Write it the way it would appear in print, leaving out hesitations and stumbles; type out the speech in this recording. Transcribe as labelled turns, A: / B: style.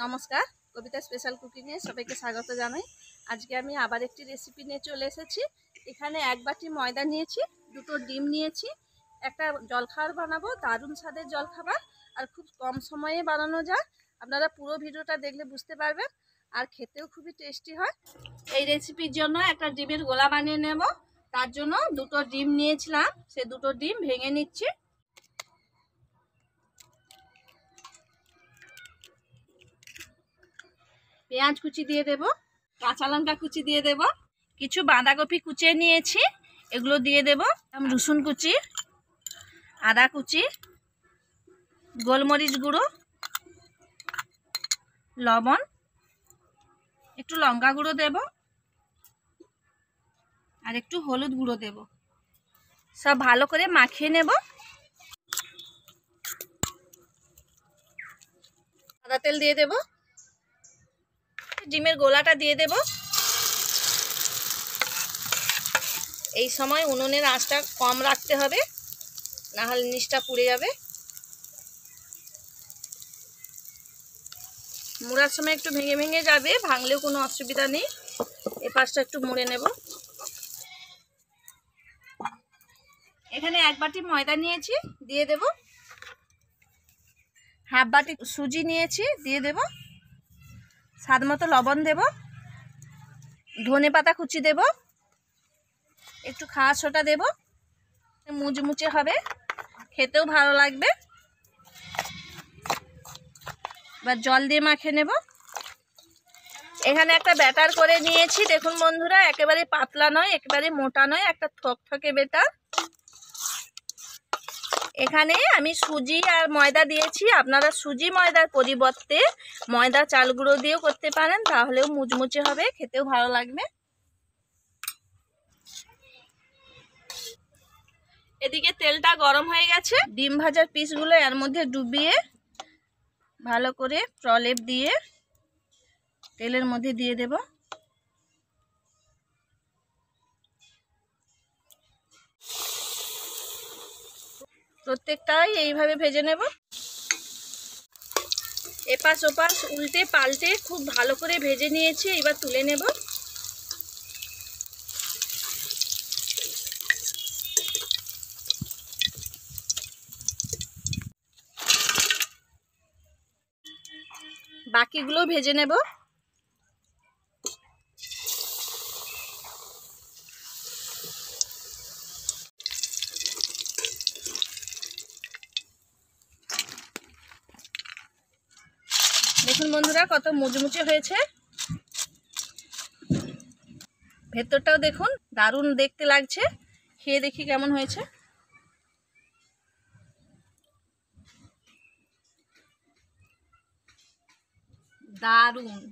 A: নমস্কার, কবিতা স্পেশাল কুকিংয়ে সবাইকে স্বাগত জানাই। আজকে আমি আবার একটি রেসিপি নিয়ে চলে এসেছি। এখানে এক বাটি ময়দা নিয়েছি, দুটো ডিম নিয়েছি, একটা জলখাবার বানাবো, দারুণ স্বাদের জলখাবার আর খুব কম সময়ে বানানো যায়। আপনারা পুরো ভিডিওটা দেখলে বুঝতে পারবেন, আর খেতেও খুবই টেস্টি হয়। এই রেসিপির জন্য একটা ডিমের গোলা বানিয়ে নেব। তার জন্য দুটো ডিম নিয়েছিলাম, সে দুটো ডিম ভেঙে নিচ্ছি। পেঁয়াজ কুচি দিয়ে দেব, কাঁচা লঙ্কা কুচি দিয়ে দেব, কিছু বাঁধাকপি কুচিয়ে নিয়েছি, এগুলো দিয়ে দেব। রসুন কুচি, আদা কুচি, গোলমরিচ গুঁড়ো, লবণ, একটু লঙ্কা গুঁড়ো দেব, আর একটু হলুদ গুঁড়ো দেব। সব ভালো করে মাখিয়ে নেব। সাদা তেল দিয়ে দেব, ডিমের গোলাটা দিয়ে দেব। এই সময় উনুনের আঁচটা কম রাখতে হবে, না হলে নিচটা পুড়ে যাবে। মুড়ার সময় একটু ভেঙে ভেঙে যাবে, ভাঙলেও কোনো অসুবিধা নেই। এ পাশটা একটু মুড়ে নেব। এখানে এক বাটি ময়দা নিয়েছি, দিয়ে দেব। হাফ বাটি সুজি নিয়েছি, দিয়ে দেব। স্বাদ মতো লবণ দেব, ধনে পাতা কুচি দেব, একটু খাওয়া সোডা দেব। মুচমুচে হবে, খেতেও ভালো লাগবে। এবার জল দিয়ে মাখিয়ে নেব। এখানে একটা ব্যাটার করে নিয়েছি, দেখুন বন্ধুরা, একেবারে পাতলা নয়, একেবারে মোটা নয়, একটা থকথকে ব্যাটার। এখানে আমি সুজি আর ময়দা দিয়েছি, আপনারা সুজি ময়দার পরিবর্তে ময়দা চাল গুঁড়ো দিয়েও করতে পারেন, তাহলেও মুচমুচে হবে, খেতেও ভালো লাগবে। এদিকে তেলটা গরম হয়ে গেছে, ডিম ভাজার পিসগুলো এর মধ্যে ডুবিয়ে ভালো করে প্রলেপ দিয়ে তেলের মধ্যে দিয়ে দেব। প্রত্যেকটাই এইভাবে ভেজে নেব। এপাশ ওপাশ উল্টে পাল্টে খুব ভালো করে ভেজে নিয়েছি, এবার তুলে নেব। বাকিগুলো ভেজে নেব। দেখুন বন্ধুরা, কত মুচমুচে হয়েছে। ভেতরটাও দেখুন, দারুণ দেখতে লাগছে। খেয়ে দেখি কেমন হয়েছে। দারুণ।